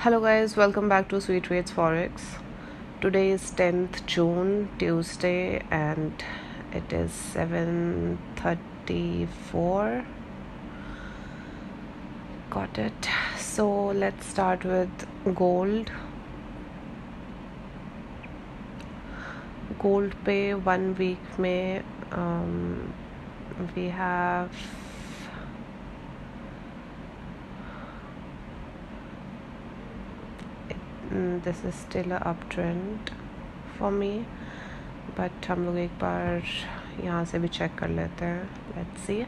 Hello guys, welcome back to Sweet Rates Forex. Today is 10th June, Tuesday, and it is 7:34. Got it. So let's start with gold. Gold पे 1 week में we have this is still a uptrend for me, but हम लोग एक बार यहाँ से भी check कर लेते हैं. Let's see.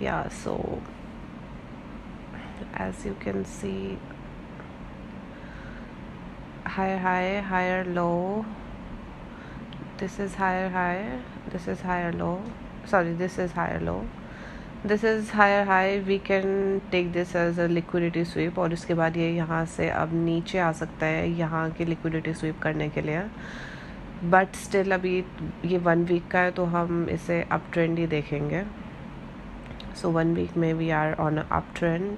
Yeah, so as you can see, higher high, higher low. This is higher high, this is higher low. Sorry, this is higher low. This is higher high. We can take this as a liquidity sweep और इसके बाद ये यहाँ से अब नीचे आ सकता है यहाँ की liquidity sweep करने के लिए. बट स्टिल अभी ये 1 week का है तो हम इसे अप ट्रेंड ही देखेंगे. सो 1 week में we are on up trend.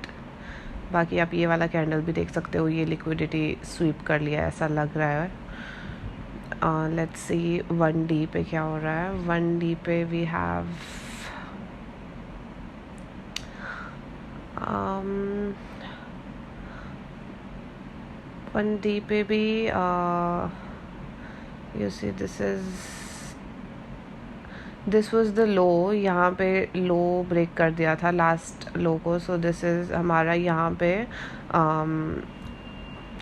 बाकी आप ये वाला कैंडल भी देख सकते हो, ये लिक्विडिटी स्वीप कर लिया ऐसा लग रहा है. लेट्स सी 1D पे क्या हो रहा है. 1D पे वी हैव 1D पे भी you see this was the low. यहाँ पे लो ब्रेक कर दिया था लास्ट लो को. सो दिस इज़ हमारा यहाँ पे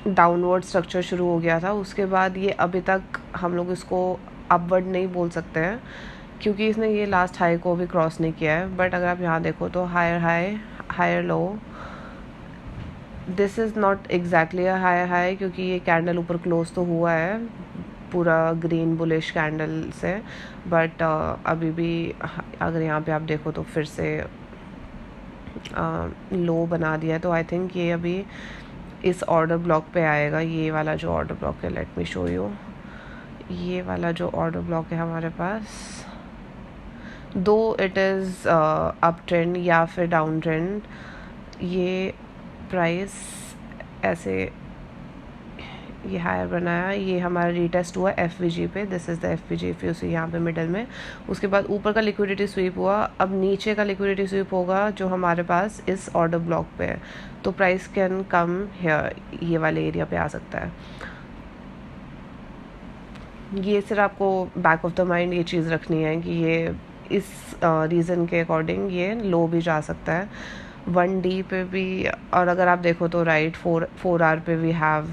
डाउनवर्ड स्ट्रक्चर शुरू हो गया था. उसके बाद ये अभी तक हम लोग इसको अपवर्ड नहीं बोल सकते हैं क्योंकि इसने ये लास्ट हाई को भी क्रॉस नहीं किया है. बट अगर आप यहाँ देखो तो higher high, higher low. This is not exactly a higher high क्योंकि ये कैंडल ऊपर क्लोज तो हुआ है पूरा ग्रीन बुलिश कैंडल से. बट अभी भी अगर यहाँ पे आप देखो तो फिर से लो बना दिया है. तो आई थिंक ये अभी इस ऑर्डर ब्लॉक पे आएगा. ये वाला जो ऑर्डर ब्लॉक है, लेट मी शो यू. ये वाला जो ऑर्डर ब्लॉक है हमारे पास, दो इट इज़ अप ट्रेंड या फिर डाउन ट्रेंड, ये प्राइस ऐसे ये हायर बनाया. ये हमारा रीटेस्ट हुआ FVG पे. This is the FVG if you see यहाँ पे मिडल में. उसके बाद ऊपर का लिक्विडिटी स्वीप हुआ. अब नीचे का लिक्विडिटी स्वीप होगा जो हमारे पास इस ऑर्डर ब्लॉक पे है. तो प्राइस कैन कम हियर, ये वाले एरिया पे आ सकता है. ये सिर्फ आपको बैक ऑफ द माइंड ये चीज़ रखनी है कि ये इस रीज़न के अकॉर्डिंग ये लो भी जा सकता है. 1D पे भी, और अगर आप देखो तो राइट 4 आवर पे we have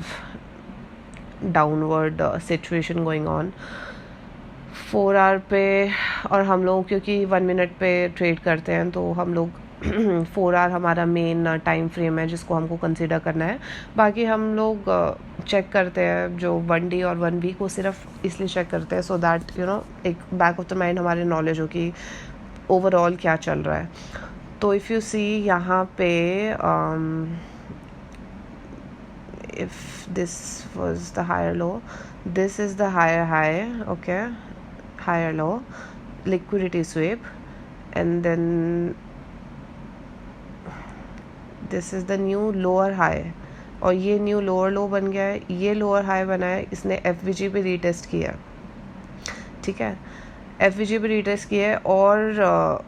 downward situation going on 4 hour पे. और हम लोग क्योंकि 1 मिनट पे ट्रेड करते हैं तो हम लोग 4 आवर हमारा मेन टाइम फ्रेम है जिसको हमको कंसीडर करना है. बाकी हम लोग चेक करते हैं जो 1D और 1 वीक को सिर्फ इसलिए चेक करते हैं सो दैट यू नो एक बैक ऑफ द माइंड हमारे नॉलेज हो कि ओवरऑल क्या चल रहा है. तो इफ़ यू सी यहाँ पे if this was the higher low, this is the higher high, okay, higher low, liquidity sweep, and then this is the new lower high. और ये न्यू लोअर लो बन गया है. ये लोअर हाई बना है, इसने FVG पे रीटेस्ट किया. ठीक है, FVG पे रीटेस्ट किया है और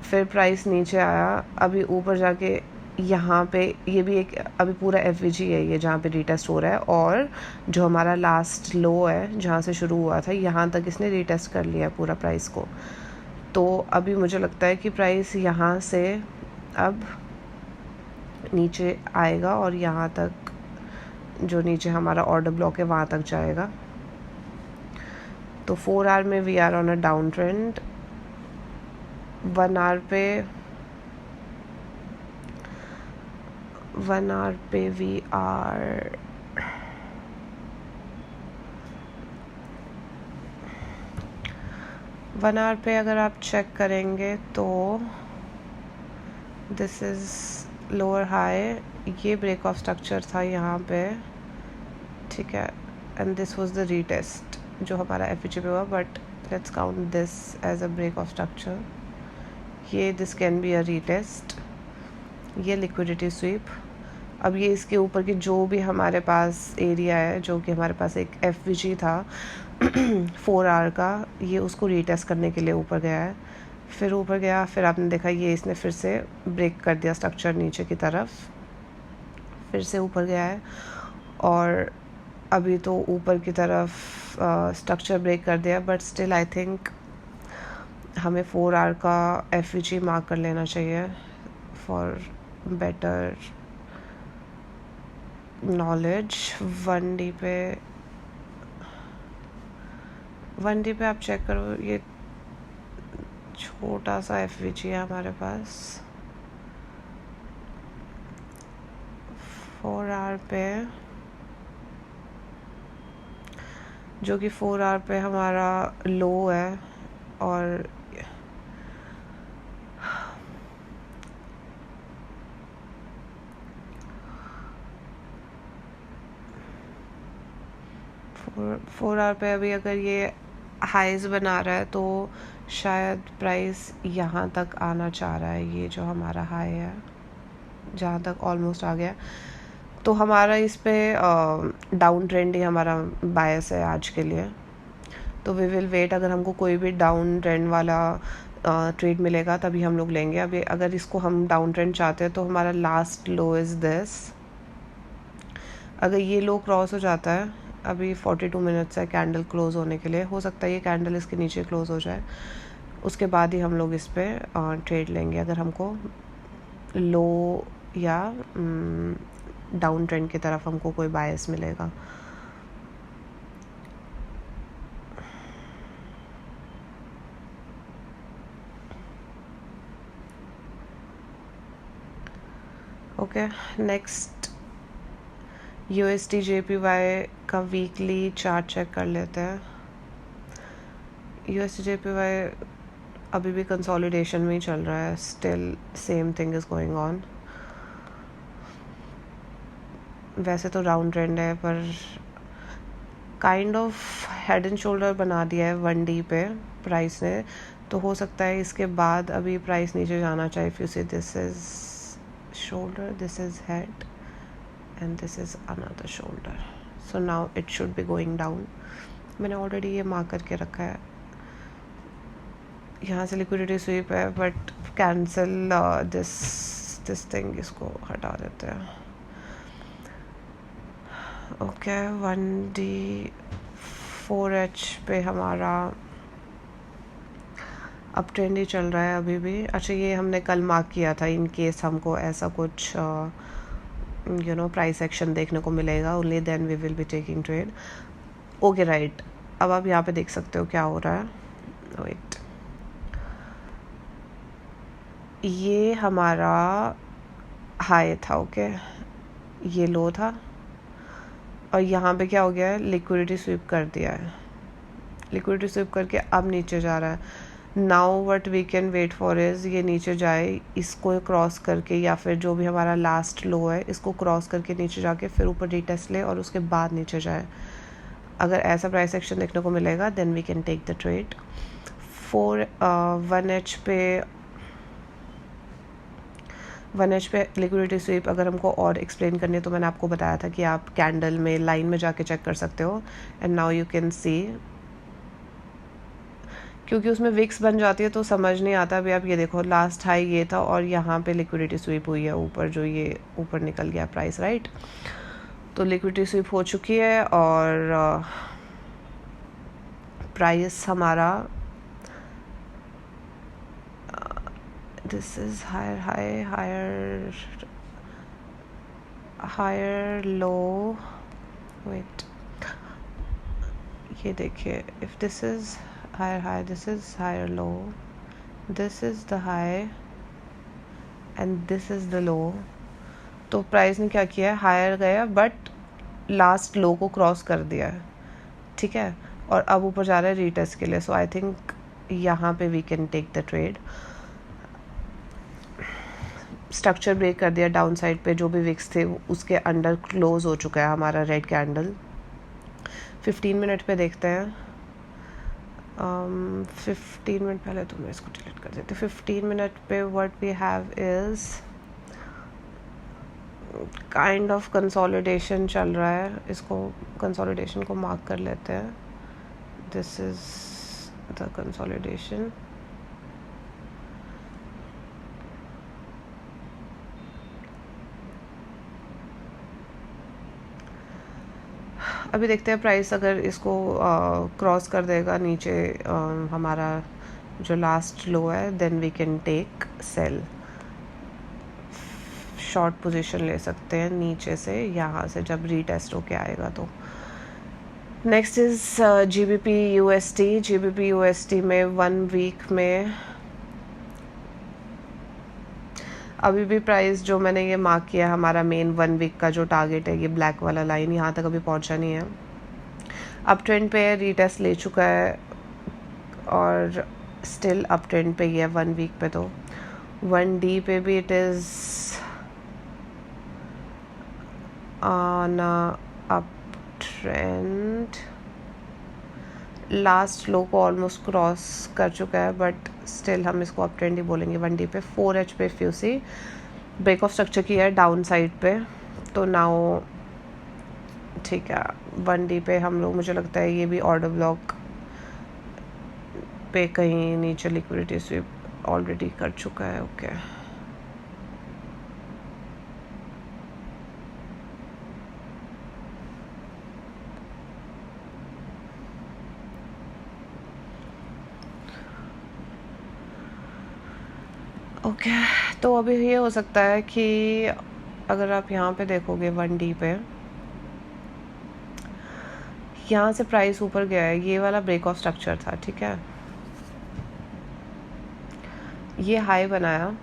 फिर प्राइस नीचे आया. अभी ऊपर जाके यहाँ पे ये भी एक अभी पूरा FVG है ये जहाँ पे रीटेस्ट हो रहा है. और जो हमारा लास्ट लो है जहाँ से शुरू हुआ था यहाँ तक इसने रीटेस्ट कर लिया पूरा प्राइस को. तो अभी मुझे लगता है कि प्राइस यहाँ से अब नीचे आएगा और यहाँ तक जो नीचे हमारा ऑर्डर ब्लॉक है वहाँ तक जाएगा. तो 4 आवर में we are on a down trend. 1 hour पे वी आर वन आवर पे अगर आप चेक करेंगे तो दिस इज़ लोअर हाई. ये ब्रेक ऑफ स्ट्रक्चर था यहाँ पे, ठीक है, and this was the retest जो हमारा FVG पे हुआ. But let's count this as a break of structure. ये this can be a retest. ये लिक्विडिटी स्वीप. अब ये इसके ऊपर की जो भी हमारे पास एरिया है, जो कि हमारे पास एक FVG था 4 आवर का, ये उसको रीटेस्ट करने के लिए ऊपर गया है। फिर ऊपर गया, फिर आपने देखा ये इसने फिर से ब्रेक कर दिया स्ट्रक्चर नीचे की तरफ, फिर से ऊपर गया है। और अभी तो ऊपर की तरफ स्ट्रक्चर ब्रेक कर दिया, बट स्टिल आई थिंक हमें 4 आवर का FVG मार्क कर लेना चाहिए फॉर बेटर नॉलेज। 1D पे आप चेक करो, ये छोटा सा FVG है हमारे पास 4 आवर पे, जो कि 4 आवर पे हमारा लो है। और फोर आवर पे अभी अगर ये हाइज बना रहा है तो शायद प्राइस यहाँ तक आना चाह रहा है। ये जो हमारा हाई है जहाँ तक ऑलमोस्ट आ गया, तो हमारा इस पे डाउन ट्रेंड ही हमारा बायस है आज के लिए। तो वी विल वेट, अगर हमको कोई भी डाउन ट्रेंड वाला ट्रेड मिलेगा तभी हम लोग लेंगे। अभी अगर इसको हम डाउन ट्रेंड चाहते हैं तो हमारा लास्ट लो इज़ दिस। अगर ये लो क्रॉस हो जाता है, अभी 42 मिनट्स है कैंडल क्लोज़ होने के लिए, हो सकता है ये कैंडल इसके नीचे क्लोज़ हो जाए, उसके बाद ही हम लोग इस पर ट्रेड लेंगे, अगर हमको लो या डाउन ट्रेंड की तरफ हमको कोई बायस मिलेगा। ओके, नेक्स्ट USD JPY का वीकली चार्ट चेक कर लेते हैं। USD JPY अभी भी कंसोलिडेशन में ही चल रहा है, still same thing is going on. वैसे तो राउंड ट्रेंड है, पर kind of head and shoulder बना दिया है 1D पे प्राइस ने, तो हो सकता है इसके बाद अभी प्राइस नीचे जाना चाहिए। If you see this is shoulder, this is head and this is another shoulder, so now it should be going down। मैंने ऑलरेडी ये मार्क करके रखा है। यहाँ से लिक्विडिटी स्वीप है, बट कैंसिल दिस थिंग, इसको हटा देते हैं। ओके, 1D 4H पे हमारा अप ट्रेंड ही चल रहा है अभी भी। अच्छा, ये हमने कल मार्क किया था इन केस हमको ऐसा कुछ प्राइस एक्शन देखने को मिलेगा, only then we will be taking trade. Okay right, अब आप यहाँ पे देख सकते हो क्या हो रहा है। वेट, ये हमारा हाई था, ओके, ये लो था, और यहाँ पे क्या हो गया है, लिक्विडिटी स्वीप कर दिया है। लिक्विडिटी स्वीप करके अब नीचे जा रहा है। Now what we can wait for is ये नीचे जाए, इसको क्रॉस करके, या फिर जो भी हमारा लास्ट लो है इसको क्रॉस करके नीचे जाके फिर ऊपर रीटेस्ट ले और उसके बाद नीचे जाए। अगर ऐसा प्राइस एक्शन देखने को मिलेगा then we can take the trade. 1H पे लिक्विडिटी स्वीप अगर हमको और एक्सप्लेन करनी है तो मैंने आपको बताया था कि आप कैंडल में लाइन में जाके चेक कर सकते हो। And now you can see, क्योंकि उसमें विक्स बन जाती है तो समझ नहीं आता। अभी आप ये देखो, लास्ट हाई ये था और यहाँ पे लिक्विडिटी स्वीप हुई है ऊपर, जो ये ऊपर निकल गया प्राइस, राइट। तो लिक्विडिटी स्वीप हो चुकी है और प्राइस हमारा this is higher high, higher low. Wait, ये देखिए, if this is higher high, this is higher low, this is the high and this is the low। तो प्राइस ने क्या किया है, हायर गया बट लास्ट लो को क्रॉस कर दिया है, ठीक है, और अब ऊपर जा रहा है रीटेस्ट के लिए। सो आई थिंक यहाँ पे we can take the trade. Structure break कर दिया डाउन साइड पे, जो भी विक्स थे उसके अंडर क्लोज हो चुका है हमारा रेड कैंडल। 15 मिनट पे देखते हैं। 15 मिनट पहले तो मैं इसको डिलीट कर देती हूँ। 15 मिनट पे what we have is kind of consolidation चल रहा है, इसको कंसोलिडेशन को मार्क कर लेते हैं. This is the consolidation. अभी देखते हैं प्राइस अगर इसको क्रॉस कर देगा नीचे हमारा जो लास्ट लो है, then we can take sell. Short position ले सकते हैं नीचे से, यहाँ से जब रीटेस्ट होके आएगा तो. Next is GBP USD. GBP USD में 1 वीक में अभी भी प्राइस जो मैंने ये मार्क किया हमारा मेन 1 वीक का जो टारगेट है, ये ब्लैक वाला लाइन, यहाँ तक अभी पहुँचा नहीं है. अप ट्रेंड पे रीटेस्ट ले चुका है और स्टिल अप ट्रेंड पे ही है 1 वीक पे. तो 1D पे भी it is on up trend. Last low को ऑलमोस्ट क्रॉस कर चुका है, बट स्टिल हम इसको अप ट्रेंड ही बोलेंगे 1D पे. 4H पे if you see break of structure किया है डाउन साइड पे, तो नाउ ठीक है. 1D पे हम लोग, मुझे लगता है ये भी ऑर्डर ब्लॉक पे कहीं नीचे लिक्विडिटी स्वीप ऑलरेडी कर चुका है. Okay okay. तो अभी ये हो सकता है कि अगर आप यहाँ पे देखोगे 1D पे, यहाँ से प्राइस ऊपर गया है, ये वाला ब्रेक ऑफ स्ट्रक्चर था, ठीक है. ये हाई बनाया,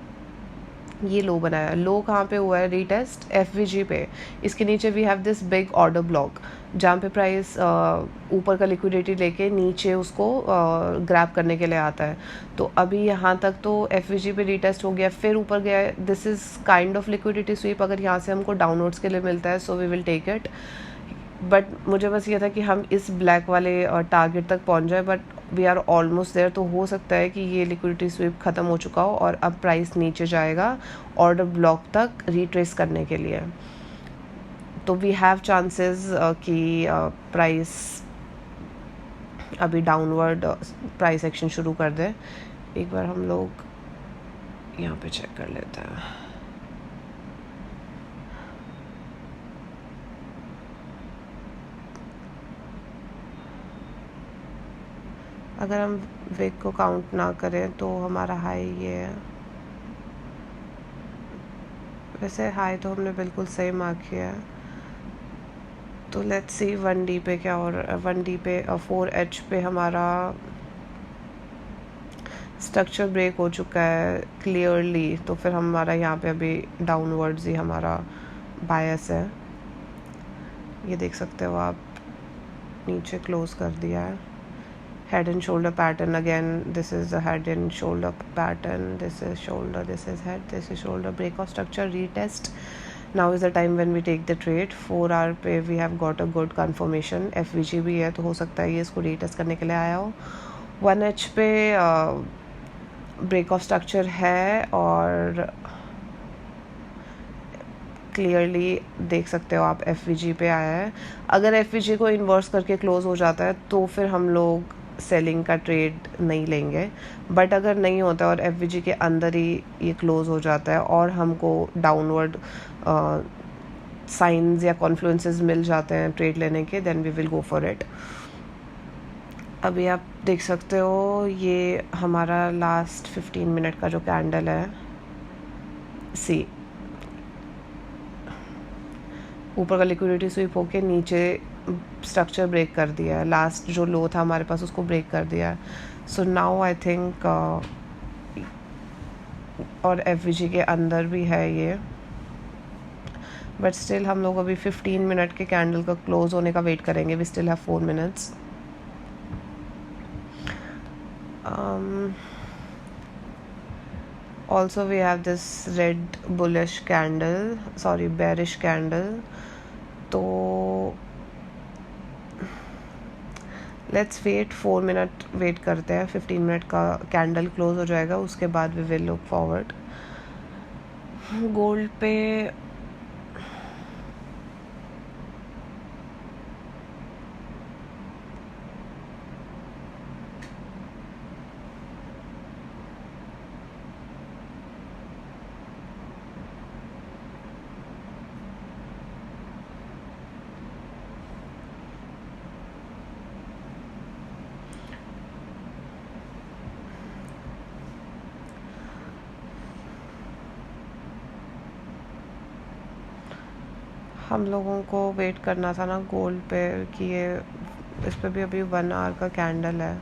ये लो बनाया. लो कहाँ पे हुआ है? रीटेस्ट FVG पे. इसके नीचे we have this big order block जहाँ पे प्राइस ऊपर का लिक्विडिटी लेके नीचे उसको ग्रैब करने के लिए आता है. तो अभी यहाँ तक तो FVG पे रीटेस्ट हो गया, फिर ऊपर गया. This is kind of liquidity sweep. अगर यहाँ से हमको डाउनवर्ड्स के लिए मिलता है so we will take it. But मुझे बस ये था कि हम इस ब्लैक वाले टारगेट तक पहुँच जाए, but we are almost there. तो हो सकता है कि ये लिक्विडिटी स्वीप ख़त्म हो चुका हो और अब प्राइस नीचे जाएगा ऑर्डर ब्लॉक तक रिट्रेस करने के लिए. तो वी हैव चांसेस कि प्राइस अभी डाउनवर्ड प्राइस एक्शन शुरू कर दे. एक बार हम लोग यहाँ पे चेक कर लेते हैं. अगर हम वीक को काउंट ना करें तो हमारा हाई ये है. वैसे हाई तो हमने बिल्कुल सही मार्क किया है. तो लेट्स सी 1D पे क्या हो रहा है. 1D पे 4H पे हमारा स्ट्रक्चर ब्रेक हो चुका है क्लियरली. तो फिर हमारा यहाँ पे अभी डाउनवर्ड्स ही हमारा बायस है. ये देख सकते हो आप, नीचे क्लोज कर दिया है. head and shoulder pattern again. This is the head and shoulder pattern. This is shoulder, this is head, this is shoulder. Break of structure, retest. Now is the time when we take the trade. 4 hour पे we have got a good confirmation. FVG भी है, तो हो सकता है ये इसको retest करने के लिए आया हो. 1H पे break of structure है और क्लियरली देख सकते हो आप FVG पे आया है. अगर FVG को इन्वर्स करके क्लोज हो जाता है तो फिर हम लोग सेलिंग का ट्रेड नहीं लेंगे. बट अगर नहीं होता और FVG के अंदर ही ये क्लोज हो जाता है और हमको डाउनवर्ड साइंस या कॉन्फ्लुएंसेस मिल जाते हैं ट्रेड लेने के, then we will go for it. अभी आप देख सकते हो ये हमारा लास्ट 15 मिनट का जो कैंडल है, सी ऊपर का लिक्विडिटी स्वीप होके नीचे स्ट्रक्चर ब्रेक कर दिया है. लास्ट जो लो था हमारे पास उसको ब्रेक कर दिया है. सो नाउ आई थिंक और FVG के अंदर भी है ये, बट स्टिल हम लोग अभी 15 मिनट के कैंडल का क्लोज होने का वेट करेंगे. We still have 4 minutes. also we have this red bullish candle, sorry bearish candle. तो लेट्स वेट 4 मिनट वेट करते हैं. 15 मिनट का कैंडल क्लोज हो जाएगा, उसके बाद we will look forward. Gold पे हम लोगों को वेट करना था ना गोल्ड पे कि ये इस पे भी अभी 1 आवर का कैंडल है।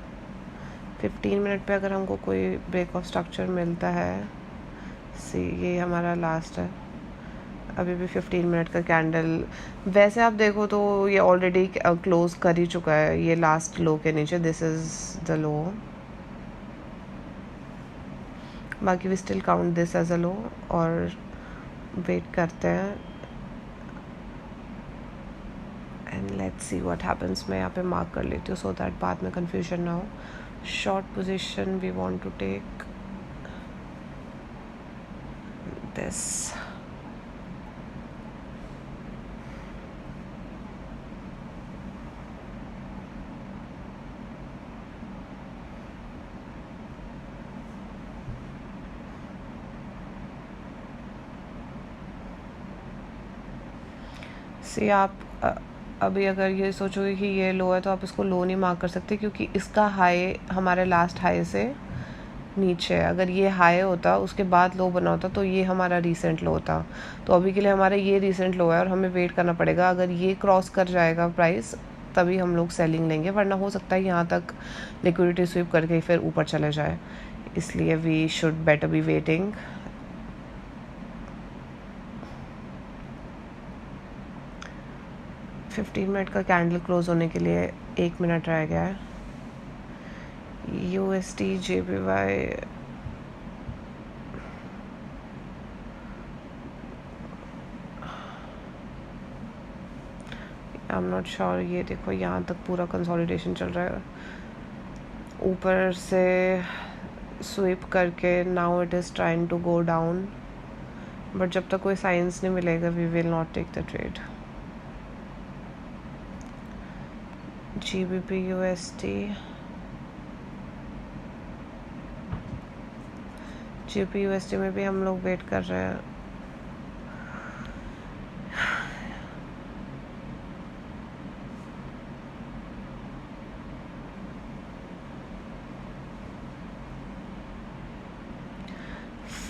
15 मिनट पे अगर हमको कोई ब्रेक ऑफ स्ट्रक्चर मिलता है, सी ये हमारा लास्ट है। अभी भी 15 मिनट का कैंडल, वैसे आप देखो तो ये ऑलरेडी क्लोज कर ही चुका है ये लास्ट लो के नीचे। दिस इज़ द लो, बाकी we still count this as a low और वेट करते हैं and let's see what happens. मैं यहाँ पे मार्क कर लेती हूँ सो दैट बाद में कंफ्यूजन ना हो। Short position we want to take this. See आप अभी अगर ये सोचोगे कि ये लो है तो आप इसको लो नहीं मार्क कर सकते, क्योंकि इसका हाई हमारे लास्ट हाई से नीचे है। अगर ये हाई होता उसके बाद लो बना होता तो ये हमारा रीसेंट लो होता। तो अभी के लिए हमारा ये रीसेंट लो है और हमें वेट करना पड़ेगा। अगर ये क्रॉस कर जाएगा प्राइस तभी हम लोग सेलिंग लेंगे, वरना हो सकता है यहाँ तक लिक्विडिटी स्वीप करके फिर ऊपर चले जाए। इसलिए we should better be waiting. $15 minute का कैंडल क्लोज होने के लिए 1 मिनट रह गया है। USD JPY I am not sure. ये देखो यहाँ तक पूरा कंसोलिडेशन चल रहा है, ऊपर से स्वीप करके now it is trying to go down, but जब तक कोई साइंस नहीं मिलेगा we will not take the trade. GBP USD, GBP USD में भी हम लोग वेट कर रहे हैं।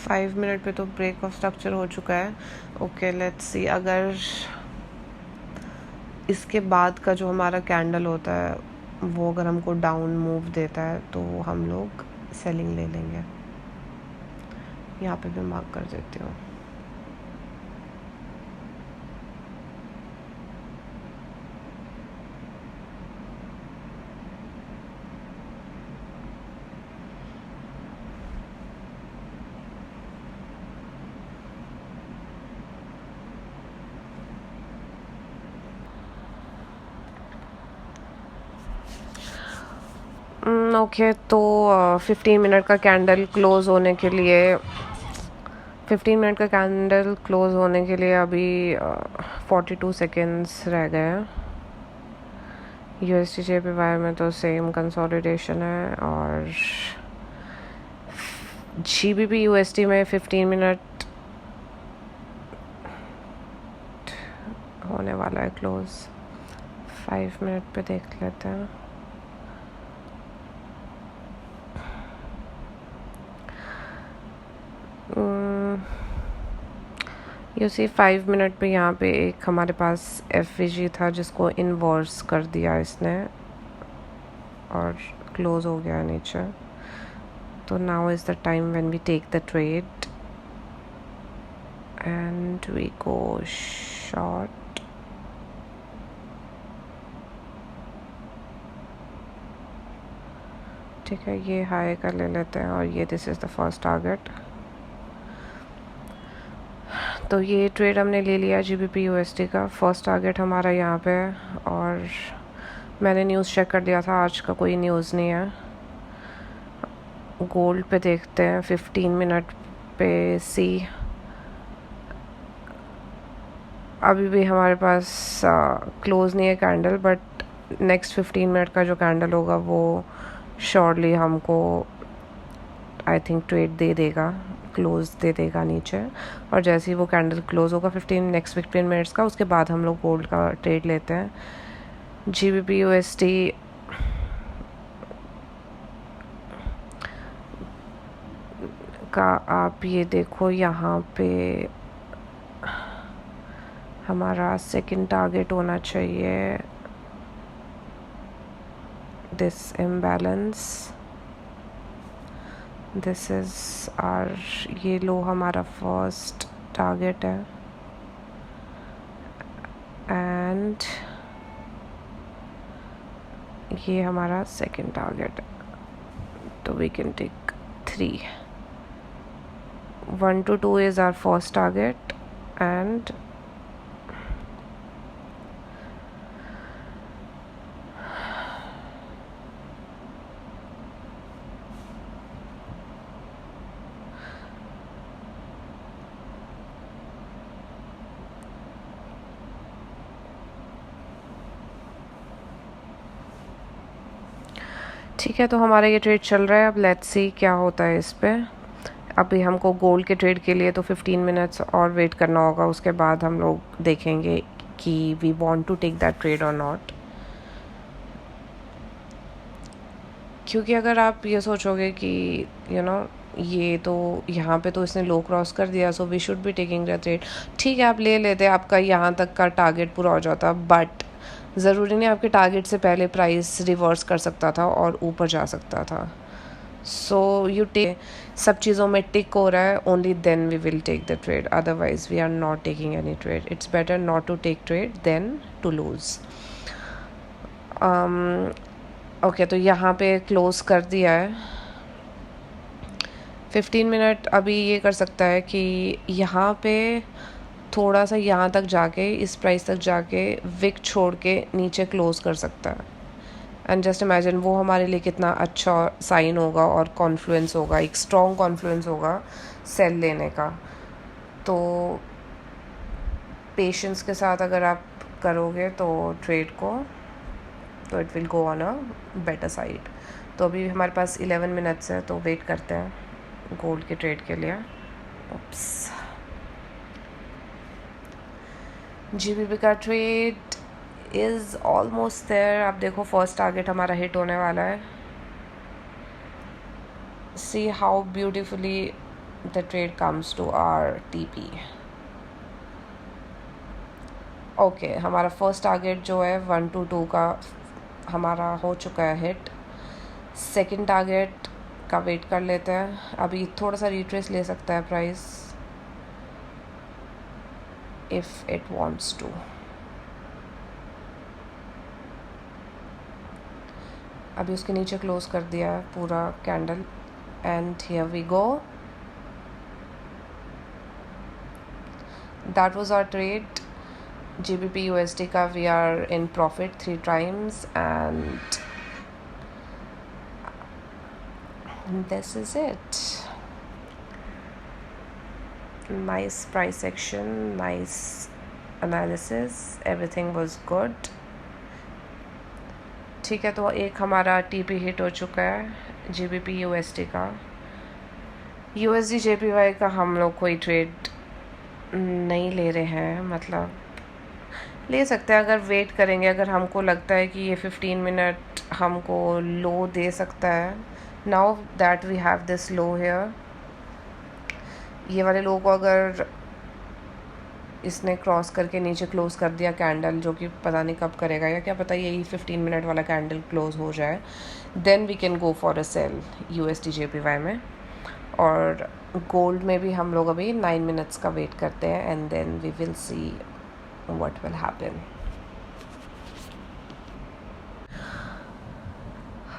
फाइव मिनट पे तो ब्रेक ऑफ स्ट्रक्चर हो चुका है। ओके लेट्स सी, अगर इसके बाद का जो हमारा कैंडल होता है वो अगर हमको डाउन मूव देता है तो हम लोग सेलिंग ले लेंगे। यहाँ पे भी मार्क कर देती हूँ। ओके तो 15 मिनट का कैंडल क्लोज होने के लिए 15 मिनट का कैंडल क्लोज होने के लिए अभी 42 सेकेंड्स रह गए हैं। USD JPY में तो सेम कंसोलिडेशन है और GBP USD में 15 मिनट होने वाला है क्लोज। 5 मिनट पे देख लेते हैं। यूसी 5 मिनट पे यहाँ पे एक हमारे पास FVG था जिसको इन्वर्स कर दिया इसने और क्लोज हो गया नीचे। तो now is the time when we take the trade and we go short. ठीक है, ये हाई का ले लेते हैं और ये this is the first target. तो ये ट्रेड हमने ले लिया GBP USD का। फर्स्ट टारगेट हमारा यहाँ पे है और मैंने न्यूज़ चेक कर लिया था, आज का कोई न्यूज़ नहीं है। गोल्ड पे देखते हैं 15 मिनट पे सी। अभी भी हमारे पास क्लोज नहीं है कैंडल, बट नेक्स्ट 15 मिनट का जो कैंडल होगा वो श्योरली हमको आई थिंक ट्रेड दे देगा, क्लोज दे देगा नीचे। और जैसे ही वो कैंडल क्लोज होगा नेक्स्ट 15 मिनट्स का, उसके बाद हम लोग गोल्ड का ट्रेड लेते हैं। GBP USD का आप ये देखो, यहाँ पे हमारा सेकंड टारगेट होना चाहिए this imbalance. This is are, ये लो हमारा फर्स्ट टारगेट है एंड ये हमारा सेकंड टारगेट है. तो we can take 3. 1 to 2 is our first target and ठीक है. तो हमारा ये ट्रेड चल रहा है. अब लेट्स सी क्या होता है इस पे. अभी हमको गोल्ड के ट्रेड के लिए तो 15 मिनट्स और वेट करना होगा. उसके बाद हम लोग देखेंगे कि we want to take that trade और नॉट. क्योंकि अगर आप ये सोचोगे कि ये तो यहाँ पे तो इसने लो क्रॉस कर दिया, so we should be taking the trade. ठीक है, आप ले लेते, आपका यहाँ तक का टारगेट पूरा हो जाता. बट ज़रूरी नहीं आपके टारगेट से पहले प्राइस रिवर्स कर सकता था और ऊपर जा सकता था. सो यू टेक, सब चीज़ों में टिक हो रहा है, only then we will take the trade. Otherwise we are not taking any trade. It's better not to take trade than to lose. Okay, तो यहाँ पे क्लोज़ कर दिया है. 15 मिनट अभी ये कर सकता है कि यहाँ पे थोड़ा सा यहाँ तक जाके, इस प्राइस तक जाके विक छोड़ के नीचे क्लोज़ कर सकता है. एंड जस्ट इमेजिन वो हमारे लिए कितना अच्छा साइन होगा और कॉन्फ्लुएंस होगा, एक स्ट्रॉन्ग कॉन्फ्लुएंस होगा सेल लेने का. तो पेशेंस के साथ अगर आप करोगे तो ट्रेड को, तो it will go on a better side. तो अभी हमारे पास 11 मिनट्स है, तो वेट करते हैं गोल्ड के ट्रेड के लिए. ओप्स, जीबीपी का ट्रेड इज़ ऑलमोस्ट देयर. आप देखो फर्स्ट टारगेट हमारा हिट होने वाला है. See how beautifully the trade comes to our TP. Okay, हमारा फर्स्ट टारगेट जो है 1 to 2 का हमारा हो चुका है हिट. सेकंड टारगेट का वेट कर लेते हैं. अभी थोड़ा सा रिट्रेस ले सकता है price if it wants to. अभी उसके नीचे क्लोज कर दिया है पूरा candle and here we go. That was our trade. GBP USD का we are in profit 3 times and this is it. Nice price action, nice analysis, everything was good. ठीक है, तो एक हमारा TP हिट हो चुका है GBP USD का. USD JPY का हम लोग कोई ट्रेड नहीं ले रहे हैं. मतलब ले सकते हैं अगर वेट करेंगे. अगर हमको लगता है कि ये 15 मिनट हमको लो दे सकता है. Now that we have this low here, ये वाले लो को अगर इसने क्रॉस करके नीचे क्लोज कर दिया कैंडल, जो कि पता नहीं कब करेगा, या क्या पता यही 15 मिनट वाला कैंडल क्लोज हो जाए, then we can go for a sell USD JPY में. और गोल्ड में भी हम लोग अभी 9 मिनट्स का वेट करते हैं and then we will see what will happen.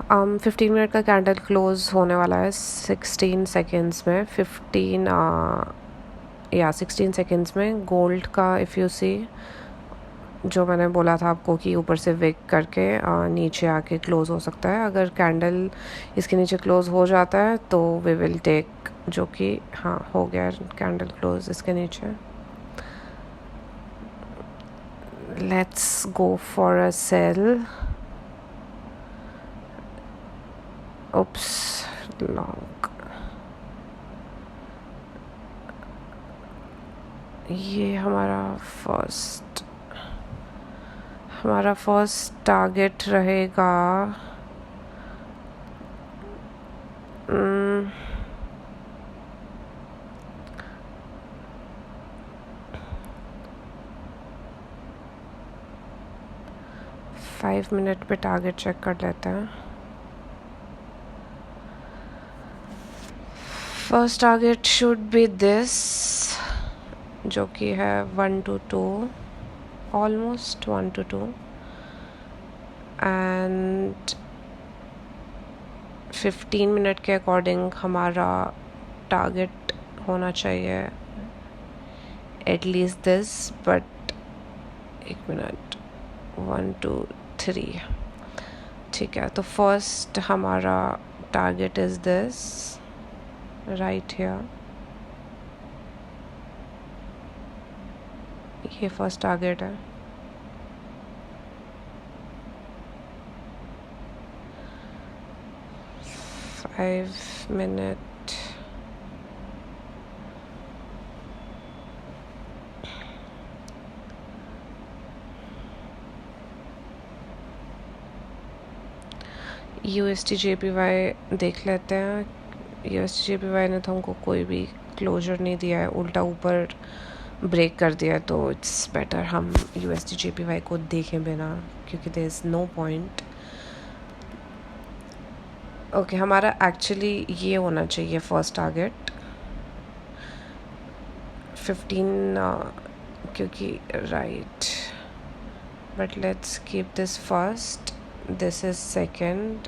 15 minute का कैंडल क्लोज होने वाला है 16 सेकेंड्स में. 16 सेकेंड्स में गोल्ड का इफ़ यू सी, जो मैंने बोला था आपको कि ऊपर से विक करके नीचे आके क्लोज हो सकता है. अगर कैंडल इसके नीचे क्लोज हो जाता है तो वी विल टेक, जो कि हाँ हो गया कैंडल क्लोज इसके नीचे. Let's go for a sell. Oops, long. ये हमारा फर्स्ट टारगेट रहेगा 5 मिनट पे टारगेट चेक कर लेते हैं। First target should be this, जो कि है 1 to 2, almost 1 to 2, and 15 minute के अकॉर्डिंग हमारा टारगेट होना चाहिए एटलीस्ट दिस, बट 1 मिनट, 1 2 3, ठीक है। तो फर्स्ट हमारा target is this right here, ये फर्स्ट टारगेट है। फाइव मिनट, USD/JPY देख लेते हैं। USD/JPY ने तो हमको कोई भी क्लोजर नहीं दिया है, उल्टा ऊपर ब्रेक कर दिया है, तो इट्स बेटर हम USD/JPY को देखें बिना, क्योंकि there is no point. Okay, हमारा एक्चुअली ये होना चाहिए फर्स्ट टारगेट 15, क्योंकि right, but let's keep this first, this is second,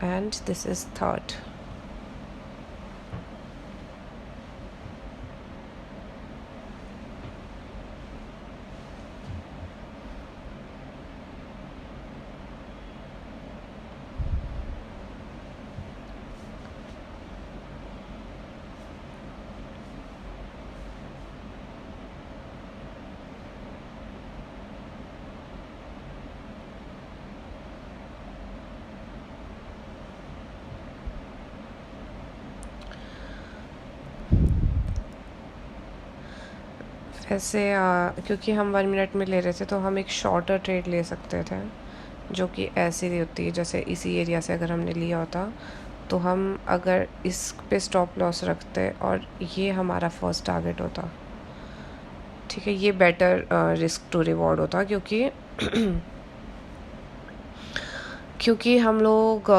and this is third. ऐसे क्योंकि हम 1 मिनट में ले रहे थे, तो हम एक शॉर्टर ट्रेड ले सकते थे, जो कि ऐसी होती है जैसे इसी एरिया से अगर हमने लिया होता, तो हम अगर इस पे स्टॉप लॉस रखते और ये हमारा फर्स्ट टारगेट होता, ठीक है, ये बेटर रिस्क टू रिवॉर्ड होता, क्योंकि हम लोग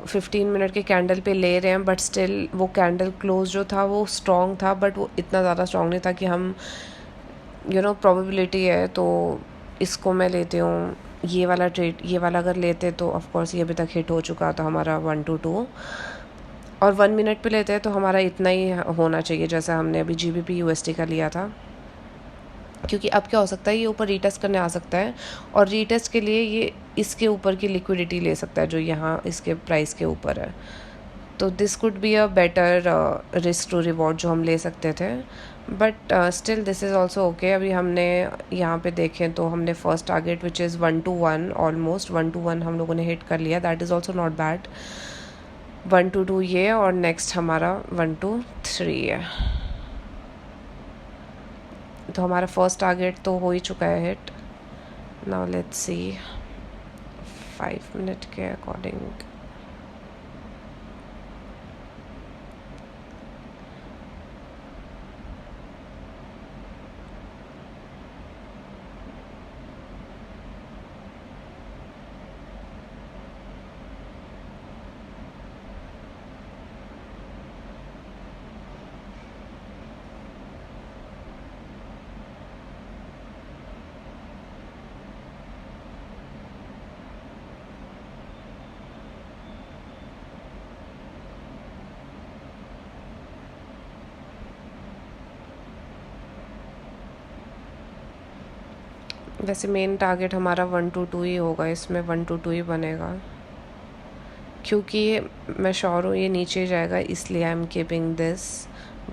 15 मिनट के कैंडल पे ले रहे हैं, बट स्टिल वो कैंडल क्लोज जो था वो स्ट्रॉन्ग था, बट वो इतना ज़्यादा स्ट्रॉन्ग नहीं था कि हम प्रोबेबिलिटी है तो इसको मैं लेती हूँ, ये वाला ट्रेड, ये वाला अगर लेते तो ऑफ कोर्स ये अभी तक हिट हो चुका था हमारा 1 to 2, और 1 मिनट पे लेते हैं तो हमारा इतना ही होना चाहिए जैसा हमने अभी GBP USD का लिया था, क्योंकि अब क्या हो सकता है, ये ऊपर रीटेस्ट करने आ सकता है, और रीटेस्ट के लिए ये इसके ऊपर की लिक्विडिटी ले सकता है जो यहाँ इसके प्राइस के ऊपर है, तो this could be a better risk to reward जो हम ले सकते थे, but still this is also okay. अभी हमने यहाँ पे देखें तो हमने first target which is 1 to 1, almost 1 to 1 हम लोगों ने हिट कर लिया, that is also not bad. 1 to 2 ये, और नेक्स्ट हमारा 1 to 3 है, तो हमारा फर्स्ट टारगेट तो हो ही चुका है hit. Now let's see 5 minute के अकॉर्डिंग, वैसे मेन टारगेट हमारा 1 to 2 ही होगा, इसमें 1 to 2 ही बनेगा, क्योंकि मैं श्योर हूँ ये नीचे जाएगा, इसलिए आई एम कीपिंग दिस,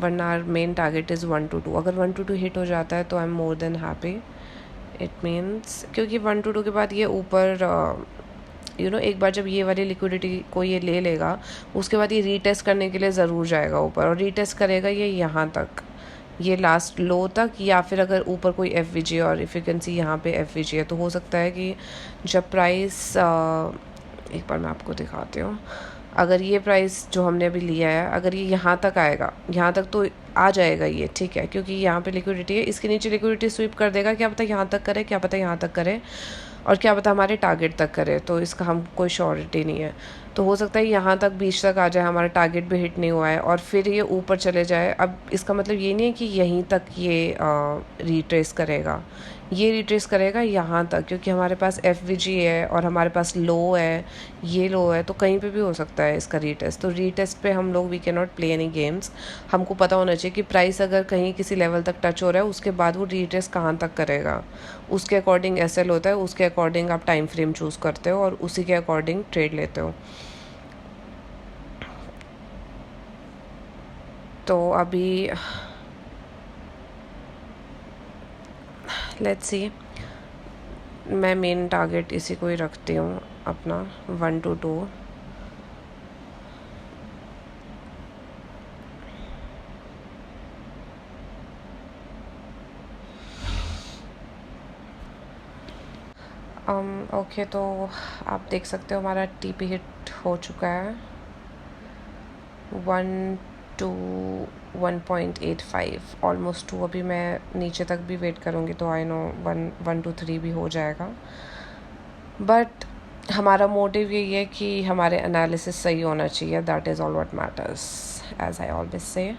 वरना मेन टारगेट इज़ 1 to 2। अगर 1 to 2 हिट हो जाता है तो I am more than happy, it means क्योंकि 1 to 2 के बाद ये ऊपर एक बार जब ये वाली लिक्विडिटी को ये ले लेगा, उसके बाद ये रीटेस्ट करने के लिए ज़रूर जाएगा ऊपर, और रीटेस्ट करेगा ये यहाँ तक, ये लास्ट लो तक, या फिर अगर ऊपर कोई FVG, और इफ़ यू कैन सी यहाँ पे FVG है, तो हो सकता है कि जब प्राइस एक बार मैं आपको दिखाती हूँ, अगर ये प्राइस जो हमने अभी लिया है, अगर ये यहाँ तक आएगा, यहाँ तक तो आ जाएगा ये, ठीक है, क्योंकि यहाँ पे लिक्विडिटी है, इसके नीचे लिक्विडिटी स्वीप कर देगा, क्या पता यहाँ तक करे, क्या पता यहाँ तक करे, और क्या पता हमारे टारगेट तक करे, तो इसका हम कोई श्योरिटी नहीं है। तो हो सकता है यहाँ तक बीच तक आ जाए, हमारा टारगेट भी हिट नहीं हुआ है और फिर ये ऊपर चले जाए। अब इसका मतलब ये नहीं है कि यहीं तक ये रिट्रेस करेगा, ये रिट्रेस करेगा यहाँ तक, क्योंकि हमारे पास FVG है और हमारे पास लो है, ये लो है, तो कहीं पे भी हो सकता है इसका रीटेस्ट। तो रीटेस्ट पे हम लोग we can not play any games. हमको पता होना चाहिए कि प्राइस अगर कहीं किसी लेवल तक टच हो रहा है उसके बाद वो रीटेस्ट कहाँ तक करेगा, उसके अकॉर्डिंग SL होता है, उसके अकॉर्डिंग आप टाइम फ्रेम चूज़ करते हो और उसी के अकॉर्डिंग ट्रेड लेते हो। तो अभी लेट्स सी, मैं मेन टारगेट इसी को ही रखती हूँ अपना 1 to 2। ओके, तो आप देख सकते हो हमारा TP हिट हो चुका है 1 to 1.85, ऑलमोस्ट 2। अभी मैं नीचे तक भी वेट करूँगी तो आई नो 1 to 3 भी हो जाएगा, बट हमारा मोटिव यही है कि हमारे एनालिसिस सही होना चाहिए, that is all what matters, as I always say.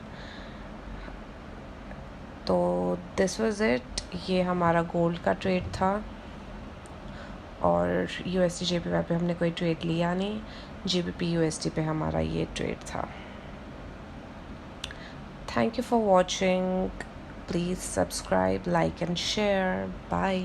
तो दिस वाज इट, ये हमारा गोल्ड का ट्रेड था और USD JPY पे हमने कोई ट्रेड लिया नहीं, GBP USD पे हमारा ये ट्रेड था। Thank you for watching, please subscribe, like and share, bye.